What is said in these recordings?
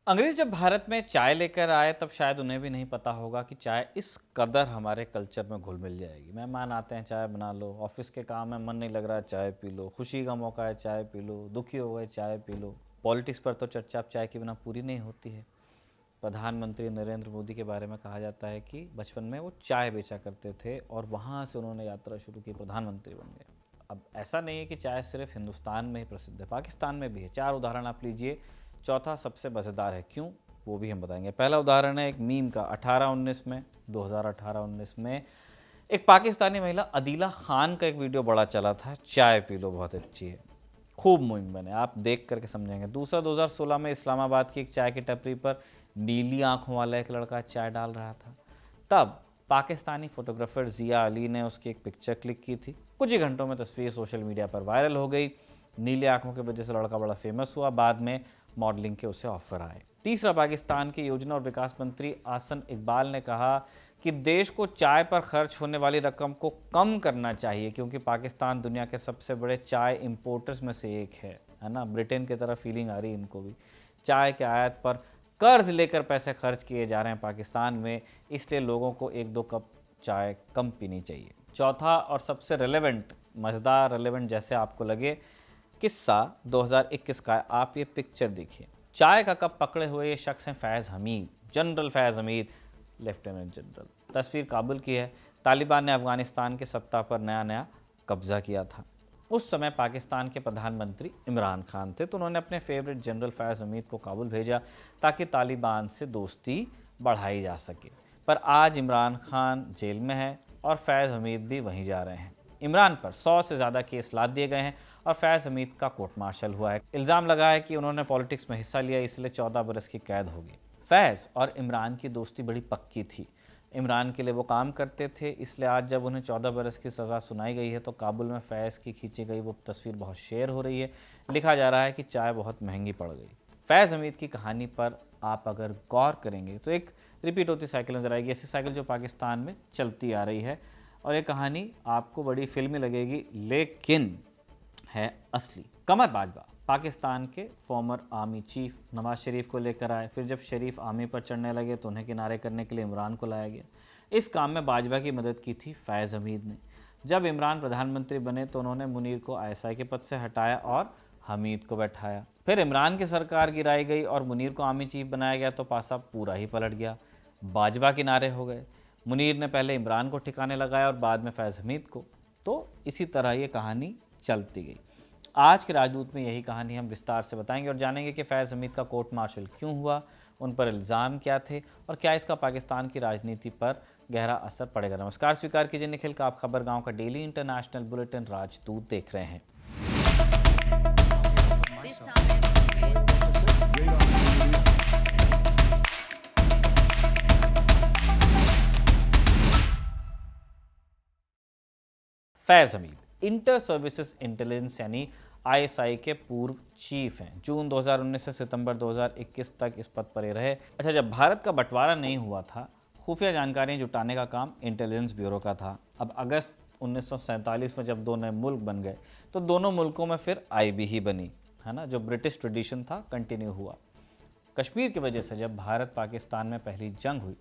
अंग्रेज जब भारत में चाय लेकर आए तब शायद उन्हें भी नहीं पता होगा कि चाय इस कदर हमारे कल्चर में घुल मिल जाएगी। मेहमान आते हैं, चाय बना लो। ऑफिस के काम में मन नहीं लग रहा है, चाय पी लो। खुशी का मौका है, चाय पी लो। दुखी हो गए, चाय पी लो। पॉलिटिक्स पर तो चर्चा अब चाय के बिना पूरी नहीं होती है। प्रधानमंत्री नरेंद्र मोदी के बारे में कहा जाता है कि बचपन में वो चाय बेचा करते थे और वहाँ से उन्होंने यात्रा शुरू की, प्रधानमंत्री बन गए। अब ऐसा नहीं है कि चाय सिर्फ हिंदुस्तान में ही प्रसिद्ध है, पाकिस्तान में भी है। चार उदाहरण आप लीजिए, चौथा सबसे मज़ेदार है, क्यों वो भी हम बताएंगे। पहला उदाहरण है एक मीम का। 18-19 में 2018-19 में एक पाकिस्तानी महिला अदीला खान का एक वीडियो बड़ा चला था, चाय पी लो बहुत अच्छी है। खूब मीम बने, आप देख करके समझेंगे। दूसरा 2016 में इस्लामाबाद की एक चाय की टपरी पर नीली आंखों वाला एक लड़का चाय डाल रहा था। तब पाकिस्तानी फोटोग्राफर जिया अली ने उसकी एक पिक्चर क्लिक की थी। कुछ ही घंटों में तस्वीर सोशल मीडिया पर वायरल हो गई। नीली आंखों की वजह से लड़का बड़ा फेमस हुआ। बाद में मॉडलिंग के उसे ऑफर आए। तीसरा, पाकिस्तान के योजना और विकास मंत्री आसन इकबाल ने कहा कि देश को चाय पर खर्च होने वाली रकम को कम करना चाहिए, क्योंकि पाकिस्तान दुनिया के सबसे बड़े चाय इंपोर्टर्स में से एक है ना। ब्रिटेन की तरह फीलिंग आ रही है इनको भी। चाय के आयात पर कर्ज लेकर पैसे खर्च किए जा रहे हैं पाकिस्तान में, इसलिए लोगों को 1-2 कप चाय कम पीनी चाहिए। चौथा और सबसे रेलेवेंट, मज़ेदार रेलेवेंट जैसे आपको लगे, किस्सा 2021 का है। आप ये पिक्चर देखिए। चाय का कप पकड़े हुए ये शख्स हैं फैज़ हमीद, जनरल फैज़ हमीद, लेफ्टिनेंट जनरल। तस्वीर काबुल की है। तालिबान ने अफगानिस्तान की सत्ता पर नया नया कब्जा किया था। उस समय पाकिस्तान के प्रधानमंत्री इमरान खान थे, तो उन्होंने अपने फेवरेट जनरल फैज़ हमीद को काबुल भेजा ताकि तालिबान से दोस्ती बढ़ाई जा सके। पर आज इमरान खान जेल में है और फैज़ हमीद भी वहीं जा रहे हैं। इमरान पर 100 से ज़्यादा केस लाद दिए गए हैं और फैज़ हमीद का कोर्ट मार्शल हुआ है। इल्ज़ाम लगा है कि उन्होंने पॉलिटिक्स में हिस्सा लिया, इसलिए 14 बरस की कैद होगी। फैज़ और इमरान की दोस्ती बड़ी पक्की थी। इमरान के लिए वो काम करते थे, इसलिए आज जब उन्हें 14 बरस की सज़ा सुनाई गई है तो काबुल में फैज़ की खींची गई वो तस्वीर बहुत शेयर हो रही है। लिखा जा रहा है कि चाय बहुत महंगी पड़ गई। फैज़ हमीद की कहानी पर आप अगर गौर करेंगे तो एक रिपीट होती साइकिल नजर आएगी, ऐसी साइकिल जो पाकिस्तान में चलती आ रही है। और ये कहानी आपको बड़ी फिल्मी लगेगी, लेकिन है असली। कमर बाजवा पाकिस्तान के farmer army chief Nawaz Sharif को लेकर आए। फिर जब शरीफ आर्मी पर चढ़ने लगे तो उन्हें किनारे करने के लिए इमरान को लाया गया। इस काम में बाजवा की मदद की थी फैज़ हमीद ने। जब इमरान प्रधानमंत्री बने तो उन्होंने मुनीर को आईएसआई के पद से हटाया और हमीद को बैठाया। फिर इमरान की सरकार गिराई गई और मुनीर को आर्मी चीफ बनाया गया तो पासा पूरा ही पलट गया। बाजवा किनारे हो गए। मुनीर ने पहले इमरान को ठिकाने लगाया और बाद में फैज़ हमीद को। तो इसी तरह ये कहानी चलती गई। आज के राजदूत में यही कहानी हम विस्तार से बताएंगे और जानेंगे कि फैज़ हमीद का कोर्ट मार्शल क्यों हुआ, उन पर इल्ज़ाम क्या थे और क्या इसका पाकिस्तान की राजनीति पर गहरा असर पड़ेगा। नमस्कार, स्वीकार कीजिए निखिल का, आप खबर गांव का डेली इंटरनेशनल बुलेटिन राजदूत देख रहे हैं। फैज़ हमीद इंटर सर्विसेज इंटेलिजेंस यानी आईएसआई के पूर्व चीफ हैं। जून 2019 से सितंबर 2021 तक इस पद पर रहे। अच्छा, जब भारत का बंटवारा नहीं हुआ था, खुफिया जानकारी जुटाने का काम इंटेलिजेंस ब्यूरो का था। अब अगस्त 1947 में जब दो नए मुल्क बन गए तो दोनों मुल्कों में फिर आईबी ही बनी, है ना। जो ब्रिटिश ट्रेडिशन था कंटिन्यू हुआ। कश्मीर की वजह से जब भारत पाकिस्तान में पहली जंग हुई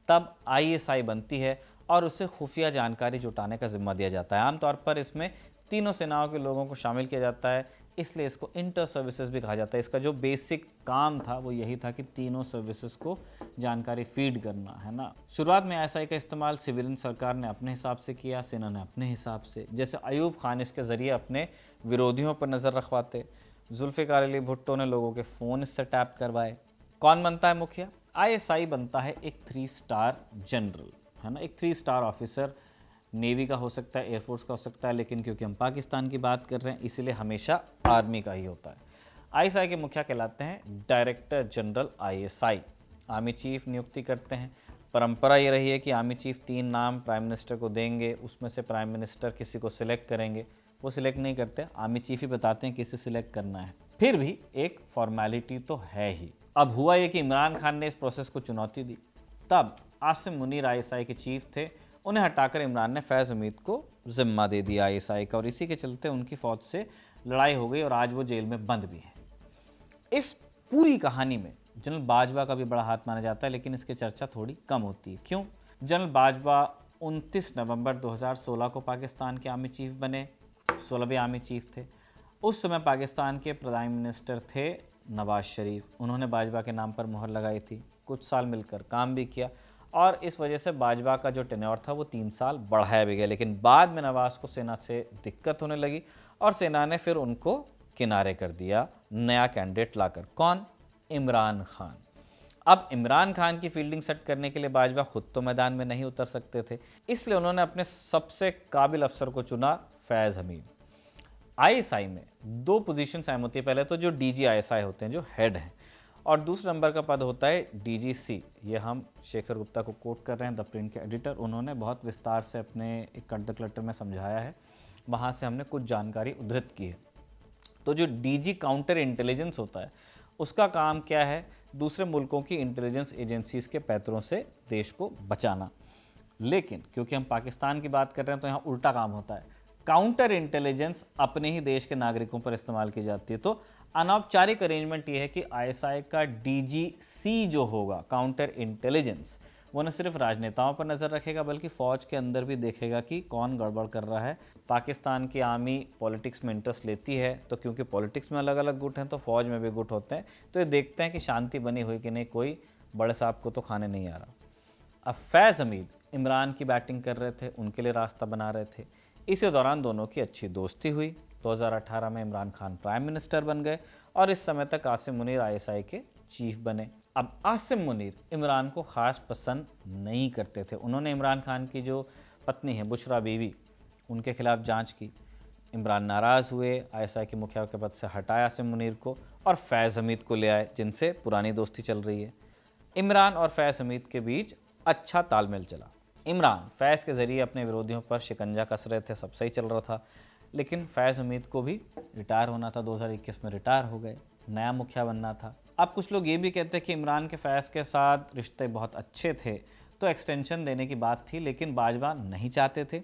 तब आईएसआई बनती है और उसे खुफिया जानकारी जुटाने का जिम्मा दिया जाता है। आमतौर पर इसमें तीनों सेनाओं के लोगों को शामिल किया जाता है, इसलिए इसको इंटर सर्विसेज भी कहा जाता है। इसका जो बेसिक काम था वो यही था कि तीनों सर्विसेज को जानकारी फीड करना, है ना। शुरुआत में आईएसआई का इस्तेमाल सिविलियन सरकार ने अपने हिसाब से किया, सेना ने अपने हिसाब से। जैसे अयूब खान इसके ज़रिए अपने विरोधियों पर नज़र रखवाते। जुल्फ़िकार अली भुट्टो ने लोगों के फ़ोन इससे टैप करवाए। कौन बनता है मुखिया? आईएसआई बनता है एक 3 स्टार जनरल, है ना, एक 3 स्टार ऑफिसर। नेवी का हो सकता है, एयरफोर्स का हो सकता है, लेकिन क्योंकि हम पाकिस्तान की बात कर रहे हैं इसीलिए हमेशा आर्मी का ही होता है। आईएसआई के मुखिया कहलाते हैं director general ISI. Army chief नियुक्ति करते हैं। परंपरा ये रही है कि आर्मी चीफ 3 नाम प्राइम मिनिस्टर को देंगे, उसमें से प्राइम मिनिस्टर किसी को सिलेक्ट करेंगे। वो सिलेक्ट नहीं करते, आर्मी चीफ ही बताते हैं किसे सिलेक्ट करना है। फिर भी एक फॉर्मेलिटी तो है ही। अब हुआ ये कि इमरान खान ने इस प्रोसेस को चुनौती दी। तब आसिम मुनीर आईएसआई के चीफ थे, उन्हें हटाकर इमरान ने फैज़ हमीद को जिम्मा दे दिया आईएसआई का, और इसी के चलते उनकी फ़ौज से लड़ाई हो गई और आज वो जेल में बंद भी है। इस पूरी कहानी में जनरल बाजवा का भी बड़ा हाथ माना जाता है, लेकिन इसकी चर्चा थोड़ी कम होती है। क्यों? जनरल बाजवा 29 नवंबर 2016 को पाकिस्तान के आर्मी चीफ बने, 16वें आर्मी चीफ थे। उस समय पाकिस्तान के प्राइम मिनिस्टर थे नवाज शरीफ। उन्होंने बाजवा के नाम पर मुहर लगाई थी, कुछ साल मिलकर काम भी किया और इस वजह से बाजवा का जो टेन्योर था वो 3 साल बढ़ाया भी गया। लेकिन बाद में नवाज को सेना से दिक्कत होने लगी और सेना ने फिर उनको किनारे कर दिया नया कैंडिडेट लाकर। कौन? इमरान खान। अब इमरान खान की फील्डिंग सेट करने के लिए बाजवा खुद तो मैदान में नहीं उतर सकते थे, इसलिए उन्होंने अपने सबसे काबिल अफसर को चुना, फैज़ हमीद। आईएसआई में 2 पोजीशन अहम होती है। पहले तो जो डीजी आईएसआई होते हैं, जो हेड हैं, और दूसरे नंबर का पद होता है डीजीसी। ये हम शेखर गुप्ता को कोट कर रहे हैं, द प्रिंट के एडिटर। उन्होंने बहुत विस्तार से अपने एक कट द क्लटर में समझाया है, वहाँ से हमने कुछ जानकारी उद्धृत की है। तो जो डीजी काउंटर इंटेलिजेंस होता है, उसका काम क्या है? दूसरे मुल्कों की इंटेलिजेंस एजेंसीज के पैतरों से देश को बचाना। लेकिन क्योंकि हम पाकिस्तान की बात कर रहे हैं तो यहाँ उल्टा काम होता है। काउंटर इंटेलिजेंस अपने ही देश के नागरिकों पर इस्तेमाल की जाती है। तो अनौपचारिक अरेंजमेंट ये है कि आईएसआई का डीजीसी जो होगा, काउंटर इंटेलिजेंस, वो न सिर्फ राजनेताओं पर नज़र रखेगा बल्कि फ़ौज के अंदर भी देखेगा कि कौन गड़बड़ कर रहा है। पाकिस्तान की आर्मी पॉलिटिक्स में इंटरेस्ट लेती है, तो क्योंकि पॉलिटिक्स में अलग अलग गुट हैं तो फ़ौज में भी गुट होते हैं, तो ये देखते हैं कि शांति बनी हुई कि नहीं, कोई बड़े साहब को तो खाने नहीं आ रहा। अब फैज़ हमीद इमरान की बैटिंग कर रहे थे, उनके लिए रास्ता बना रहे थे। इसी दौरान दोनों की अच्छी दोस्ती हुई। 2018 में इमरान खान प्राइम मिनिस्टर बन गए और इस समय तक आसिम मुनीर आईएसआई के चीफ बने। अब आसिम मुनीर इमरान को ख़ास पसंद नहीं करते थे। उन्होंने इमरान खान की जो पत्नी है बुशरा बीवी, उनके खिलाफ जांच की। इमरान नाराज़ हुए, आईएसआई के मुखिया के पद से हटाया आसिम मुनीर को और फैज़ हमीद को ले आए, जिनसे पुरानी दोस्ती चल रही है। इमरान और फैज़ हमीद के बीच अच्छा तालमेल चला। इमरान फैज़ के ज़रिए अपने विरोधियों पर शिकंजा कस रहे थे, सब सही चल रहा था। लेकिन फैज़ हमीद को भी रिटायर होना था, 2021 में रिटायर हो गए, नया मुखिया बनना था। अब कुछ लोग ये भी कहते हैं कि इमरान के फैज़ के साथ रिश्ते बहुत अच्छे थे, तो एक्सटेंशन देने की बात थी, लेकिन बाजवा नहीं चाहते थे।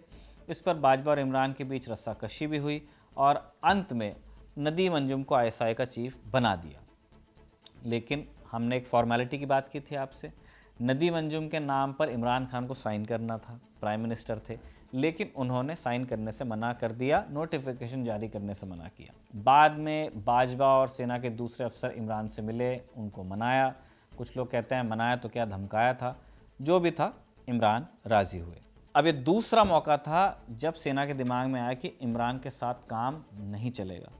इस पर बाजवा और इमरान के बीच रस्साकशी भी हुई और अंत में नदीम अंजुम को आईएसआई का चीफ बना दिया। लेकिन हमने एक फॉर्मेलिटी की बात की थी आपसे, नदीम अंजुम के नाम पर इमरान खान को साइन करना था, प्राइम मिनिस्टर थे, लेकिन उन्होंने साइन करने से मना कर दिया, नोटिफिकेशन जारी करने से मना किया। बाद में बाजवा और सेना के दूसरे अफसर इमरान से मिले, उनको मनाया। कुछ लोग कहते हैं मनाया तो क्या, धमकाया था। जो भी था, इमरान राज़ी हुए। अब ये दूसरा मौका था जब सेना के दिमाग में आया कि इमरान के साथ काम नहीं चलेगा।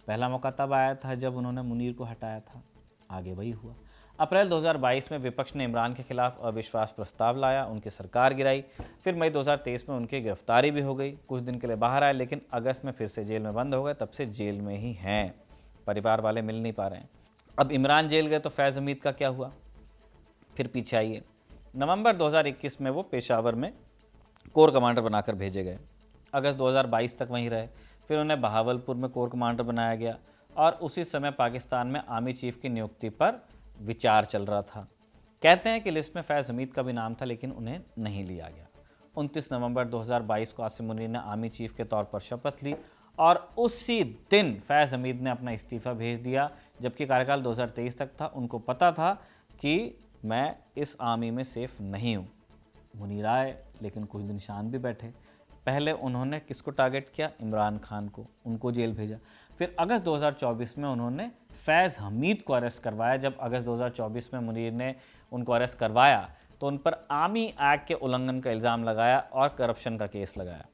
पहला मौका तब आया था जब उन्होंने मुनीर को हटाया था, आगे वही हुआ। अप्रैल 2022 में विपक्ष ने इमरान के खिलाफ अविश्वास प्रस्ताव लाया, उनकी सरकार गिराई। फिर मई 2023 में उनकी गिरफ्तारी भी हो गई, कुछ दिन के लिए बाहर आए, लेकिन अगस्त में फिर से जेल में बंद हो गए। तब से जेल में ही हैं, परिवार वाले मिल नहीं पा रहे हैं। अब इमरान जेल गए तो फैज़ हमीद का क्या हुआ? फिर पीछे आइए, नवंबर 2021 में वो पेशावर में कोर कमांडर बनाकर भेजे गए। अगस्त 2022 तक वहीं रहे। फिर उन्हें बहावलपुर में कोर कमांडर बनाया गया और उसी समय पाकिस्तान में आर्मी चीफ की नियुक्ति पर विचार चल रहा था। कहते हैं कि लिस्ट में फैज़ हमीद का भी नाम था, लेकिन उन्हें नहीं लिया गया। 29 नवंबर 2022 को आसिम मुनीर ने आर्मी चीफ के तौर पर शपथ ली और उसी दिन फैज़ हमीद ने अपना इस्तीफ़ा भेज दिया, जबकि कार्यकाल 2023 तक था। उनको पता था कि मैं इस आर्मी में सेफ नहीं हूँ। मुनीर आए, लेकिन कुछ दिन शांत भी बैठे। पहले उन्होंने किसको टारगेट किया? इमरान खान को, उनको जेल भेजा। फिर अगस्त 2024 में उन्होंने फैज़ हमीद को अरेस्ट करवाया। जब अगस्त 2024 में मुनीर ने उनको अरेस्ट करवाया तो उन पर आर्मी एक्ट के उल्लंघन का इल्ज़ाम लगाया और करप्शन का केस लगाया।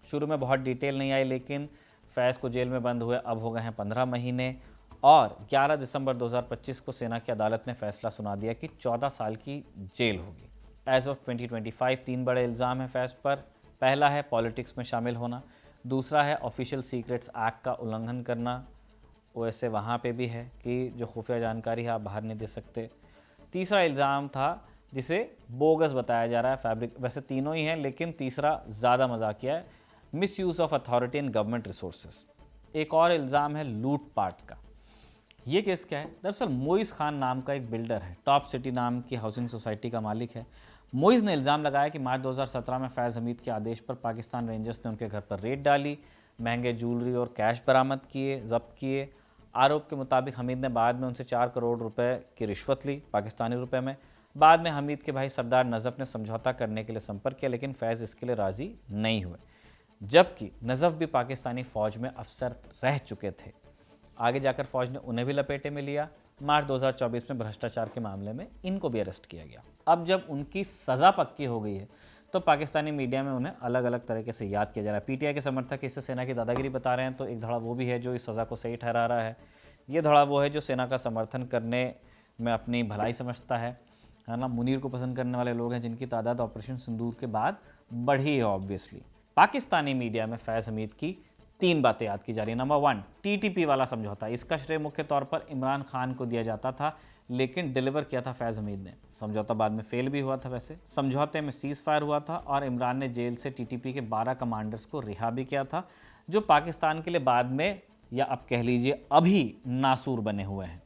शुरू में बहुत डिटेल नहीं आई, लेकिन फैज़ को जेल में बंद हुए अब हो गए हैं 15 महीने और 11 दिसंबर 2025 को सेना की अदालत ने फैसला सुना दिया कि 14 साल की जेल होगी। एज ऑफ 2025 3 बड़े इल्ज़ाम हैं फैज़ पर। पहला है पॉलिटिक्स में शामिल होना, दूसरा है ऑफिशियल सीक्रेट्स एक्ट का उल्लंघन करना, वैसे वहाँ पे भी है कि जो खुफिया जानकारी है आप बाहर नहीं दे सकते। तीसरा इल्ज़ाम था जिसे बोगस बताया जा रहा है, फैब्रिक, वैसे तीनों ही हैं लेकिन तीसरा ज़्यादा मजाकिया है, miss use of authority in government resources. एक और इल्ज़ाम है लूटपाट का। ये केस क्या है? दरअसल मोइज़ खान नाम का एक बिल्डर है, टॉप सिटी नाम की हाउसिंग सोसाइटी का मालिक है। मोइज़ ने इल्ज़ाम लगाया कि मार्च 2017 में फैज़ हमीद के आदेश पर पाकिस्तान रेंजर्स ने उनके घर पर रेड डाली, महंगे ज्वेलरी और कैश बरामद किए, जब्त किए आरोप के मुताबिक हमीद ने बाद में उनसे 4 करोड़ रुपए की रिश्वत ली पाकिस्तानी रुपए में। बाद में हमीद के भाई सरदार नजफ ने समझौता करने के लिए संपर्क किया, लेकिन फैज़ इसके लिए राज़ी नहीं हुए, जबकि नजफ भी पाकिस्तानी फ़ौज में अफसर रह चुके थे। आगे जाकर फ़ौज ने उन्हें भी लपेटे में लिया। मार्च 2024 में भ्रष्टाचार के मामले में इनको भी अरेस्ट किया गया। अब जब उनकी सज़ा पक्की हो गई है तो पाकिस्तानी मीडिया में उन्हें अलग अलग तरीके से याद किया जा रहा है। पीटीआई के समर्थक इसे सेना की दादागिरी बता रहे हैं, तो एक धड़ा वो भी है जो इस सज़ा को सही ठहरा रहा है। ये धड़ा वो है जो सेना का समर्थन करने में अपनी भलाई समझता है ना। मुनीर को पसंद करने वाले लोग हैं जिनकी तादाद ऑपरेशन सिंदूर के बाद बढ़ी है ऑब्वियसली। पाकिस्तानी मीडिया में फैज़ हमीद की 3 बातें याद की जा रही है। नंबर 1, टीटीपी वाला समझौता। इसका श्रेय मुख्य तौर पर इमरान खान को दिया जाता था, लेकिन डिलीवर किया था फैज़ हमीद ने। समझौता बाद में फेल भी हुआ था। वैसे समझौते में सीज़ फायर हुआ था और इमरान ने जेल से टीटीपी के 12 कमांडर्स को रिहा भी किया था, जो पाकिस्तान के लिए बाद में, या अब कह लीजिए अभी, नासूर बने हुए हैं।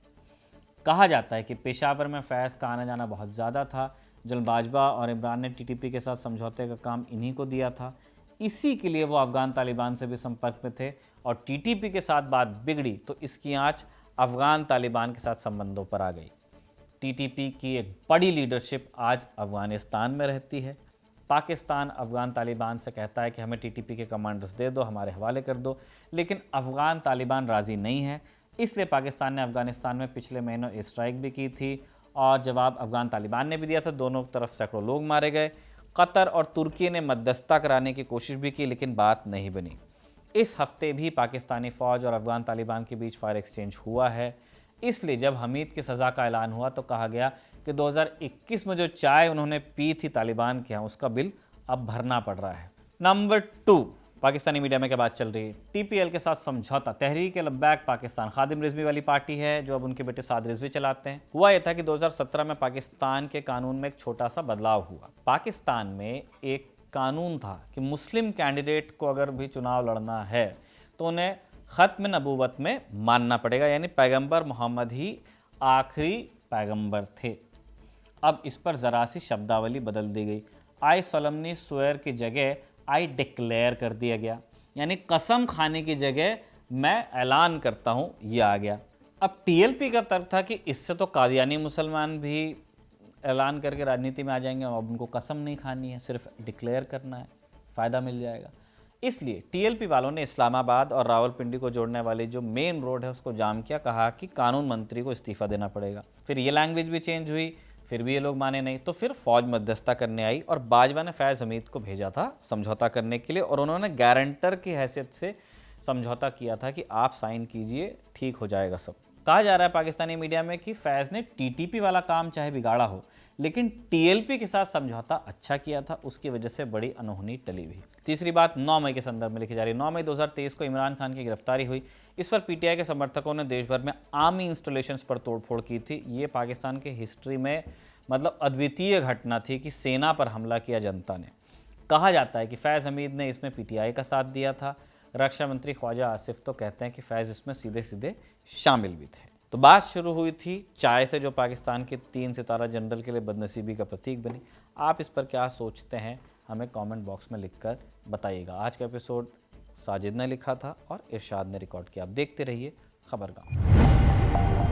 कहा जाता है कि पेशावर में फैज़ का आना जाना बहुत ज़्यादा था। जनरल बाजवा और इमरान ने टीटीपी के साथ समझौते का काम इन्हीं को दिया था। इसी के लिए वो अफ़गान तालिबान से भी संपर्क में थे, और टीटीपी के साथ बात बिगड़ी तो इसकी आंच अफ़गान तालिबान के साथ संबंधों पर आ गई। टीटीपी की एक बड़ी लीडरशिप आज अफ़गानिस्तान में रहती है। पाकिस्तान अफ़गान तालिबान से कहता है कि हमें टीटीपी के कमांडर्स दे दो, हमारे हवाले कर दो, लेकिन अफ़गान तालिबान राज़ी नहीं है। इसलिए पाकिस्तान ने अफ़गानिस्तान में पिछले महीनों एयर स्ट्राइक भी की थी और जवाब अफ़गान तालिबान ने भी दिया था। दोनों तरफ सैकड़ों लोग मारे गए। कतर और तुर्की ने मध्यस्थता कराने की कोशिश भी की, लेकिन बात नहीं बनी। इस हफ्ते भी पाकिस्तानी फ़ौज और अफ़गान तालिबान के बीच फायर एक्सचेंज हुआ है। इसलिए जब हमीद की सज़ा का ऐलान हुआ तो कहा गया कि 2021 में जो चाय उन्होंने पी थी तालिबान के यहाँ, उसका बिल अब भरना पड़ रहा है। नंबर 2, पाकिस्तानी मीडिया में क्या बात चल रही है? टीपीएल के साथ समझौता। तहरीक लब्बैक पाकिस्तान खादिम रिजवी वाली पार्टी है जो अब उनके बेटे साद रिजवी चलाते हैं। हुआ यह था कि 2017 में पाकिस्तान के कानून में एक छोटा सा बदलाव हुआ। पाकिस्तान में एक कानून था कि मुस्लिम कैंडिडेट को अगर भी चुनाव लड़ना है तो उन्हें ख़त्म नबूवत में मानना पड़ेगा, यानी पैगंबर मोहम्मद ही आखिरी पैगंबर थे। अब इस पर ज़रा सी शब्दावली बदल दी गई। आई सोलमनी स्वेयर की जगह आई डिक्लेयर कर दिया गया, यानी कसम खाने की जगह मैं ऐलान करता हूँ, ये आ गया। अब टीएलपी का तर्क था कि इससे तो कादियानी मुसलमान भी ऐलान करके राजनीति में आ जाएंगे, अब उनको कसम नहीं खानी है, सिर्फ डिक्लेयर करना है, फ़ायदा मिल जाएगा। इसलिए टीएलपी वालों ने इस्लामाबाद और रावलपिंडी को जोड़ने वाली जो मेन रोड है उसको जाम किया। कहा कि कानून मंत्री को इस्तीफ़ा देना पड़ेगा। फिर ये लैंग्वेज भी चेंज हुई, फिर भी ये लोग माने नहीं, तो फिर फौज मध्यस्थता करने आई और बाजवा ने फैज़ हमीद को भेजा था समझौता करने के लिए, और उन्होंने गारंटर की हैसियत से समझौता किया था कि आप साइन कीजिए, ठीक हो जाएगा सब। कहा जा रहा है पाकिस्तानी मीडिया में कि फैज़ ने टीटीपी वाला काम चाहे बिगाड़ा हो, लेकिन टीएलपी के साथ समझौता अच्छा किया था, उसकी वजह से बड़ी अनहोनी टली भी। तीसरी बात 9 मई के संदर्भ में लिखी जा रही है। 9 मई 2023 को इमरान खान की गिरफ्तारी हुई। इस पर पीटीआई के समर्थकों ने देश भर में आर्मी इंस्टॉलेशंस पर तोड़फोड़ की थी। ये पाकिस्तान के हिस्ट्री में मतलब अद्वितीय घटना थी कि सेना पर हमला किया जनता ने। कहा जाता है कि फैज़ हमीद ने इसमें पीटीआई का साथ दिया था। रक्षा मंत्री ख्वाजा आसिफ तो कहते हैं कि फैज़ इसमें सीधे सीधे शामिल भी थे। तो बात शुरू हुई थी चाय से, जो पाकिस्तान के 3 सितारा जनरल के लिए बदनसीबी का प्रतीक बनी। आप इस पर क्या सोचते हैं, हमें कमेंट बॉक्स में लिखकर बताइएगा। आज का एपिसोड साजिद ने लिखा था और इरशाद ने रिकॉर्ड किया। आप देखते रहिए खबरगाह।